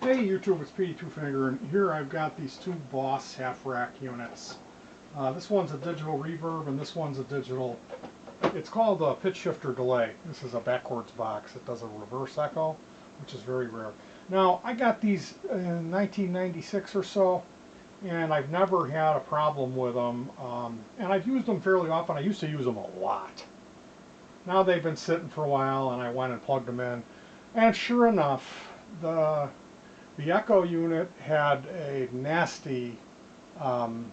Hey YouTube, it's Petey Two Finger, and here I've got these two Boss half rack units. This one's a digital reverb and this one's a digital, it's called a pitch shifter delay. This is a backwards box. It does a reverse echo, which is very rare. Now, I got these in 1996 or so, and I've never had a problem with them, and I've used them fairly often. I used to use them a lot. Now they've been sitting for a while, and I went and plugged them in, and sure enough, the echo unit had a nasty, it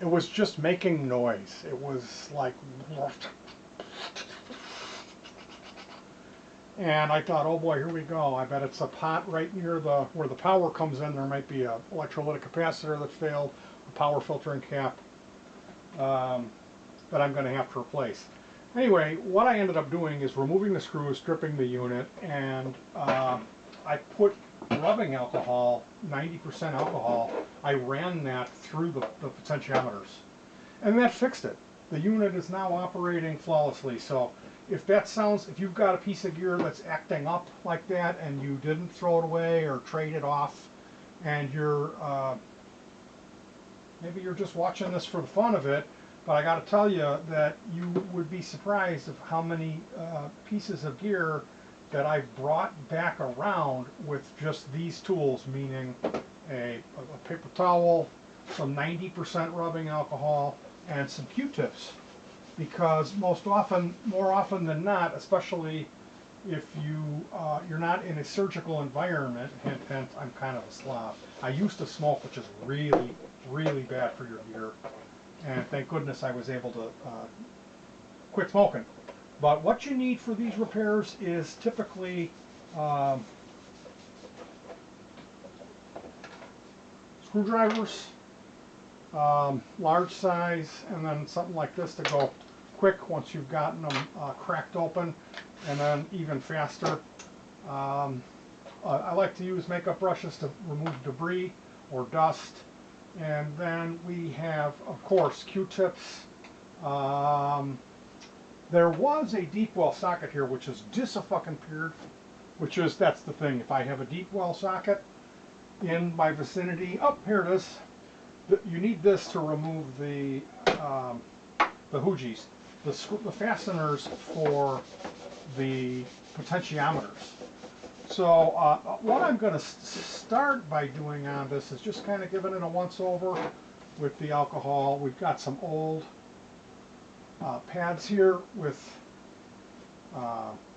was just making noise. It was like, and I thought, oh boy, here we go. I bet it's a pot right near where the power comes in. There might be an electrolytic capacitor that failed, a power filtering cap that I'm going to have to replace. Anyway, what I ended up doing is removing the screws, stripping the unit, and I put rubbing alcohol, 90% alcohol. I ran that through the potentiometers, and that fixed it. The unit is now operating flawlessly. So if that sounds, if you've got a piece of gear that's acting up like that and you didn't throw it away or trade it off, and you're maybe you're just watching this for the fun of it, but I got to tell you that you would be surprised of how many pieces of gear that I've brought back around with just these tools, meaning a paper towel, some 90% rubbing alcohol, and some Q-tips. Because more often than not, especially if you're not in a surgical environment, hint, I'm kind of a slob. I used to smoke, which is really, really bad for your gear. And thank goodness I was able to quit smoking. But what you need for these repairs is typically screwdrivers, large size, and then something like this to go quick once you've gotten them cracked open, and then even faster. I like to use makeup brushes to remove debris or dust. And then we have, of course, Q-tips. There was a deep well socket here, which is dis-a-fucking-peered, that's the thing. If I have a deep well socket in my vicinity, oh, here it is. You need this to remove the hoogies, the fasteners for the potentiometers. So what I'm going to start by doing on this is just kind of giving it a once-over with the alcohol. We've got some old pads here with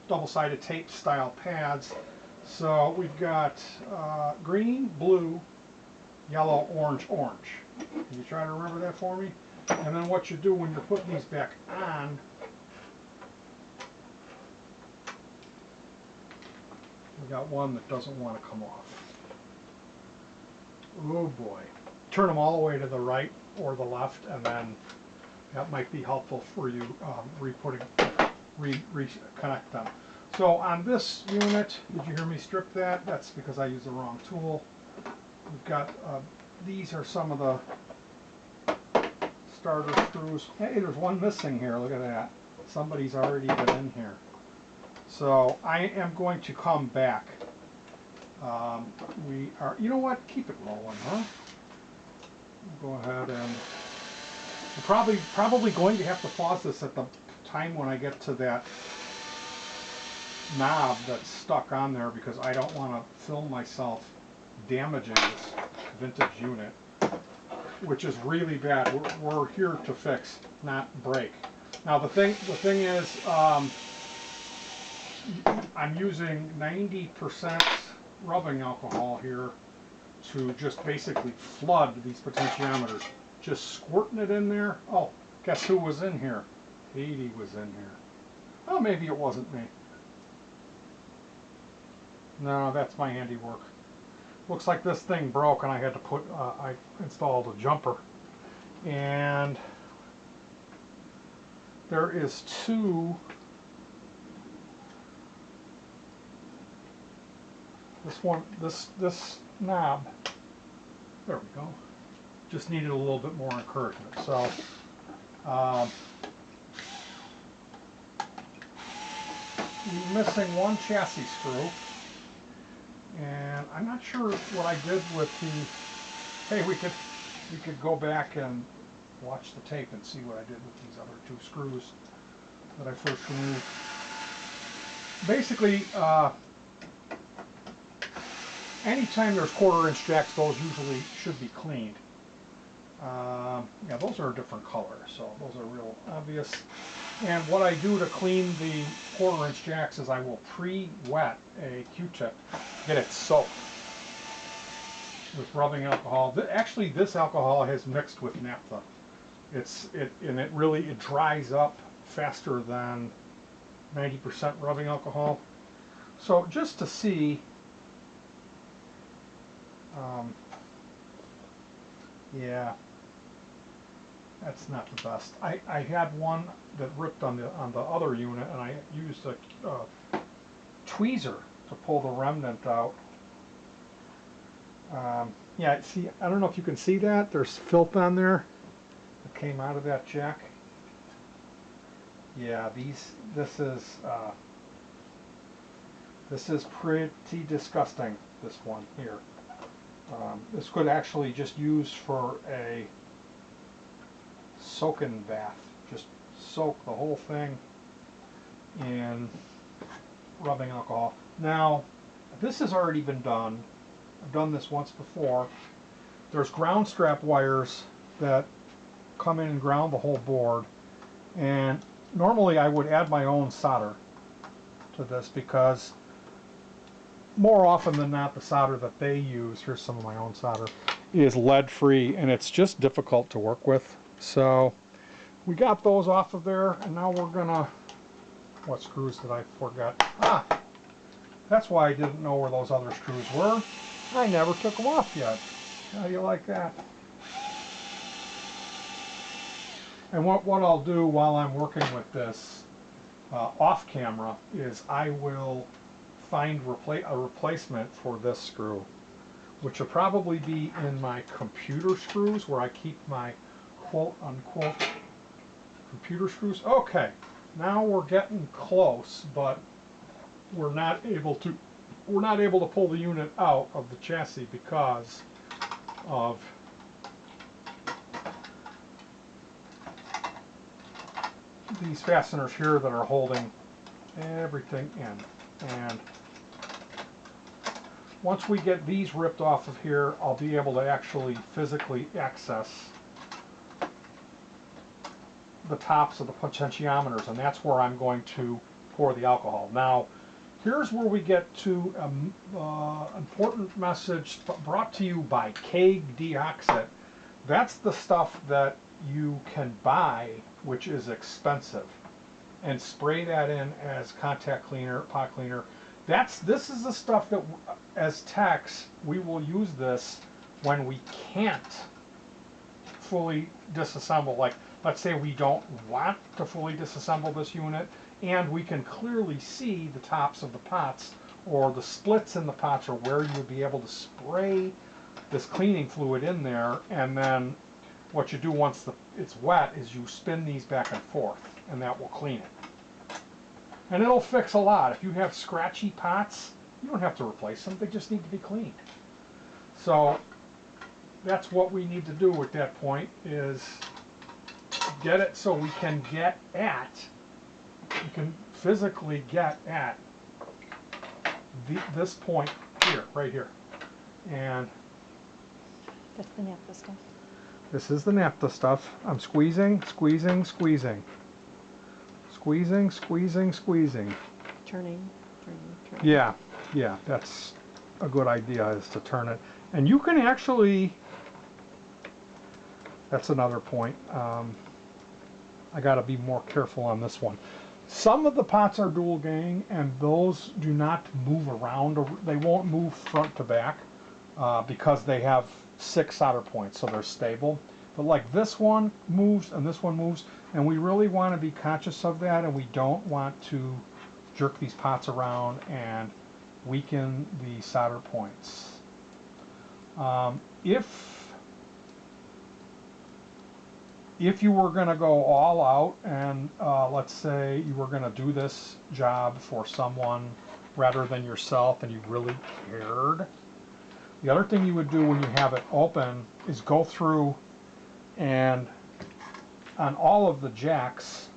double-sided tape style pads. So we've got green, blue, yellow, orange, orange. Can you try to remember that for me? And then what you do when you're putting these back on, we got one that doesn't want to come off. Oh boy. Turn them all the way to the right or the left, and then that might be helpful for you reconnect them. So on this unit, did you hear me strip that? That's because I used the wrong tool. We've got, these are some of the starter screws. Hey, there's one missing here, look at that. Somebody's already been in here. So I am going to come back. We are, you know what, keep it rolling, huh? We'll go ahead and we're probably going to have to pause this at the time when I get to that knob that's stuck on there, because I don't want to film myself damaging this vintage unit, which is really bad. We're here to fix, not break. Now the thing is, I'm using 90% rubbing alcohol here to just basically flood these potentiometers. Just squirting it in there. Oh, guess who was in here? Petey was in here. Oh, maybe it wasn't me. No, that's my handiwork. Looks like this thing broke and I had to put, I installed a jumper. And there is two, this knob, there we go, just needed a little bit more encouragement. So we're missing one chassis screw. And I'm not sure what I did with the, hey, we could go back and watch the tape and see what I did with these other two screws that I first removed. Basically, anytime there's 1/4-inch jacks, those usually should be cleaned. Yeah, those are a different color, so those are real obvious. And what I do to clean the 1/4-inch jacks is I will pre-wet a Q-tip, get it soaked with rubbing alcohol. Actually, this alcohol has mixed with naphtha. It dries up faster than 90% rubbing alcohol. So just to see, yeah, that's not the best. I had one that ripped on the other unit, and I used a tweezer to pull the remnant out. Yeah, see, I don't know if you can see that. There's filth on there that came out of that jack. Yeah, this is pretty disgusting, this one here. This could actually just use for a soak-in bath. Just soak the whole thing in rubbing alcohol. Now, this has already been done. I've done this once before. There's ground strap wires that come in and ground the whole board, and normally I would add my own solder to this because more often than not the solder that they use, here's some of my own solder, is lead free, and it's just difficult to work with. So we got those off of there, and now we're gonna, what screws did I forget? Ah, that's why I didn't know where those other screws were. I never took them off yet. How do you like that? And what I'll do while I'm working with this off camera is I will find a replacement for this screw, which will probably be in my computer screws where I keep my quote unquote computer screws. Okay, now we're getting close, but we're not able to pull the unit out of the chassis because of these fasteners here that are holding everything in. And once we get these ripped off of here, I'll be able to actually physically access the tops of the potentiometers, and that's where I'm going to pour the alcohol. Now, here's where we get to an important message brought to you by Keg Deoxit. That's the stuff that you can buy, which is expensive, and spray that in as contact cleaner, pot cleaner. This is the stuff that, as techs, we will use this when we can't fully disassemble. Like, let's say we don't want to fully disassemble this unit, and we can clearly see the tops of the pots or the splits in the pots, or where you would be able to spray this cleaning fluid in there. And then what you do once it's wet is you spin these back and forth, and that will clean it. And it'll fix a lot. If you have scratchy pots, you don't have to replace them. They just need to be cleaned. So that's what we need to do at that point, is get it so we can physically get at this point here, right here. And that's the naphtha stuff. This is the naphtha stuff. I'm squeezing, squeezing, squeezing. Squeezing, squeezing, squeezing. Turning. Yeah, that's a good idea, is to turn it. And you can actually, that's another point. I got to be more careful on this one. Some of the pots are dual gang, and those do not move around. They won't move front to back because they have 6 solder points, so they're stable. But like this one moves and this one moves, and we really want to be conscious of that, and we don't want to jerk these pots around and weaken the solder points. If you were going to go all out, and let's say you were going to do this job for someone rather than yourself and you really cared. The other thing you would do when you have it open is go through and on all of the jacks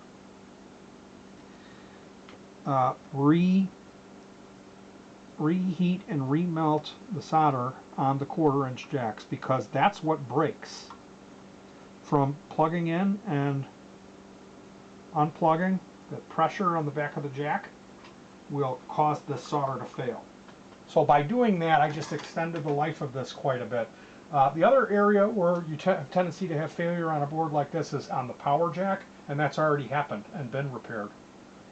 reheat and remelt the solder on the 1/4-inch jacks, because that's what breaks from plugging in and unplugging. The pressure on the back of the jack will cause this solder to fail. So by doing that, I just extended the life of this quite a bit. The other area where you have tendency to have failure on a board like this is on the power jack, and that's already happened and been repaired.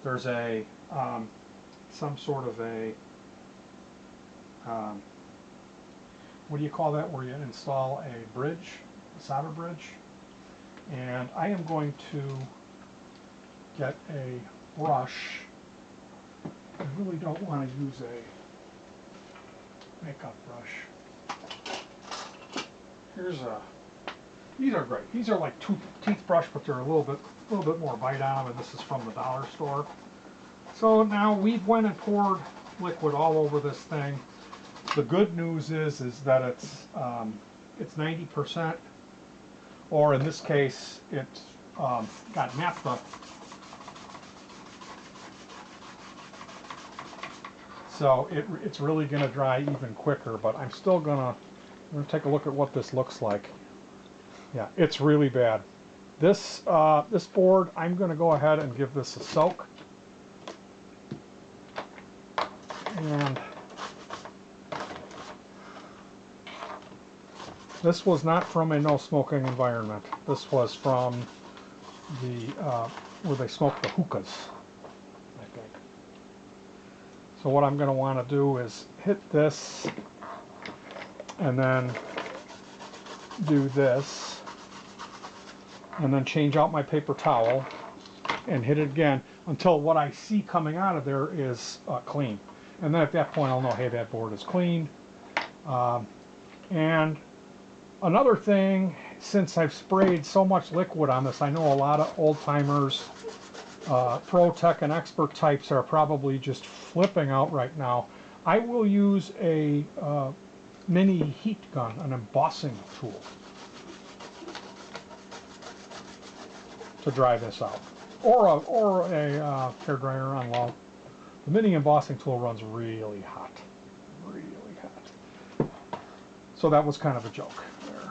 There's a some sort of a what do you call that, where you install a bridge, a solder bridge, and I am going to get a brush. I really don't want to use a makeup brush. Here's a, these are great. These are like teeth brush, but they're a little bit more bite on them, and this is from the dollar store. So now we've went and poured liquid all over this thing. The good news is that it's 90%, or in this case, it's got naphtha. So it's really going to dry even quicker, but I'm still going to take a look at what this looks like. Yeah, it's really bad. This board, I'm going to go ahead and give this a soak. And this was not from a no smoking environment. This was from the where they smoke the hookahs, I think. So what I'm going to want to do is hit this and then do this and then change out my paper towel and hit it again until what I see coming out of there is clean. And then at that point I'll know, hey, that board is clean. And another thing, since I've sprayed so much liquid on this, I know a lot of old-timers, pro tech and expert types are probably just flipping out right now. I will use a mini heat gun, an embossing tool, to dry this out, or a hair dryer on low. The mini embossing tool runs really hot, really hot. So that was kind of a joke there.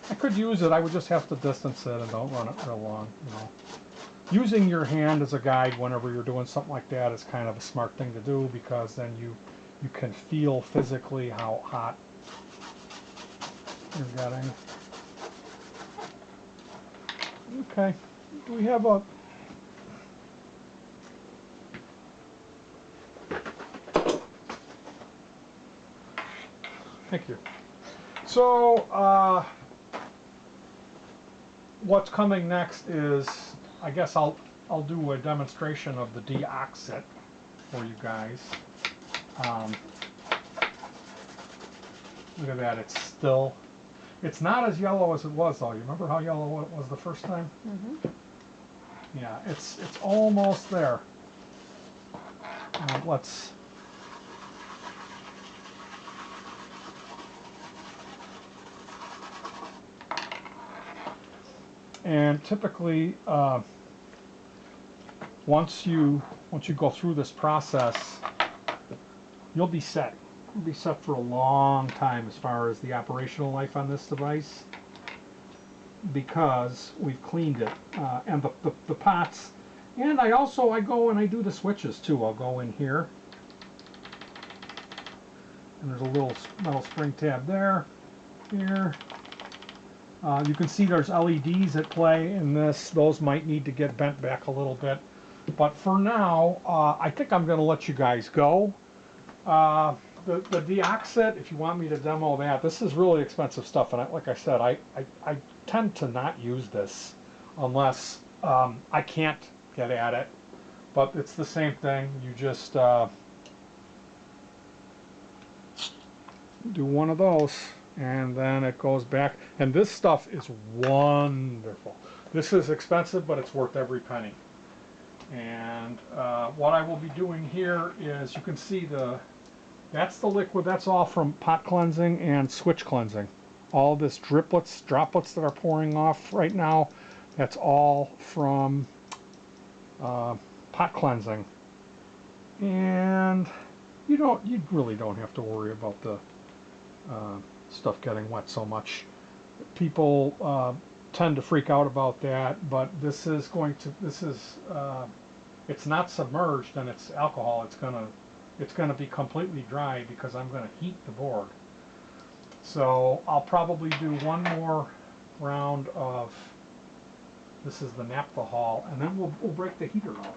I could use it. I would just have to distance it and don't run it real long, you know. Using your hand as a guide whenever you're doing something like that is kind of a smart thing to do, because then you can feel physically how hot you're getting. Okay, we have a thank you. So what's coming next is, I guess I'll do a demonstration of the deoxit for you guys. Look at that, it's not as yellow as it was though. You remember how yellow it was the first time? Mm-hmm. Yeah, it's almost there. Let's and typically once you go through this process, you'll be set. You'll be set for a long time as far as the operational life on this device, because we've cleaned it, and the pots. And I go and I do the switches too. I'll go in here, and there's a little metal spring tab there, here. You can see there's LEDs at play in this. Those might need to get bent back a little bit. But for now, I think I'm going to let you guys go. The deoxit, if you want me to demo that, this is really expensive stuff. And like I said, I tend to not use this unless I can't get at it. But it's the same thing. You just do one of those, and then it goes back. And this stuff is wonderful. This is expensive, but it's worth every penny. And what I will be doing here is, you can see that's the liquid, that's all from pot cleansing and switch cleansing. All this droplets that are pouring off right now, that's all from pot cleansing. And you really don't have to worry about the stuff getting wet so much. People tend to freak out about that, but it's not submerged and it's alcohol. It's gonna be completely dry because I'm gonna heat the board. So I'll probably do one more round of, this is the naphtha hull, and then we'll break the heater out.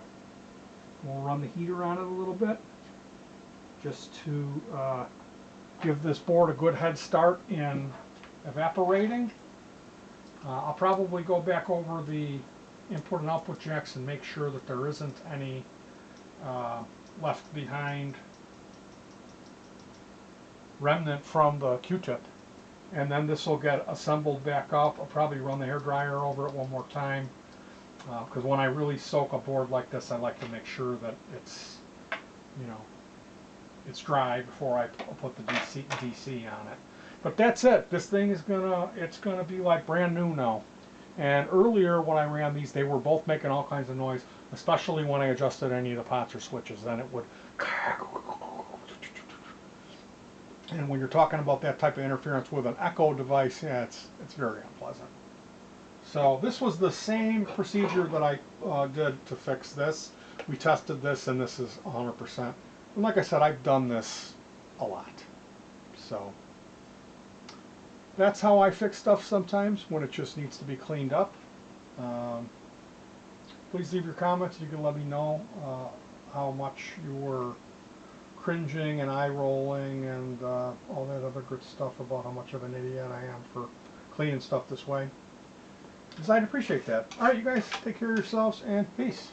We'll run the heater on it a little bit, just to give this board a good head start in evaporating. I'll probably go back over the input and output jacks and make sure that there isn't any left behind remnant from the Q-tip. And then this will get assembled back up. I'll probably run the hairdryer over it one more time, because when I really soak a board like this, I like to make sure that it's dry before I put the DC on it. But that's it. This thing is it's gonna be like brand new now. And earlier when I ran these, they were both making all kinds of noise, especially when I adjusted any of the pots or switches. Then it would. And when you're talking about that type of interference with an echo device, yeah, it's very unpleasant. So this was the same procedure that I did to fix this. We tested this, and this is 100%. And like I said, I've done this a lot. So that's how I fix stuff sometimes, when it just needs to be cleaned up. Please leave your comments. You can let me know how much you were cringing and eye rolling and all that other good stuff about how much of an idiot I am for cleaning stuff this way, because I'd appreciate that. Alright, you guys, take care of yourselves, and peace.